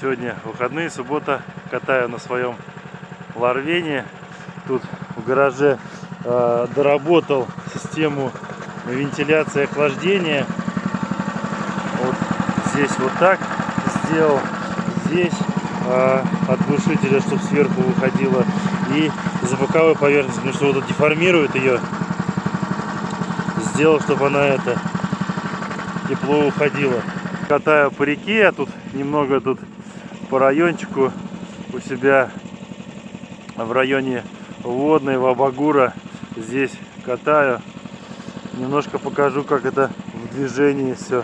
Сегодня выходные, суббота. Катаю на своем Ларвене. Тут в гараже доработал систему вентиляции и охлаждения. Вот здесь вот так сделал. Здесь от глушителя, чтобы сверху выходило. И за боковой поверхностью, потому что вот это деформирует ее. Сделал, чтобы она тепло уходила. Катаю по реке, а тут немного по райончику у себя в районе Водной, Абагура. Здесь катаю. Немножко покажу, как это в движении все.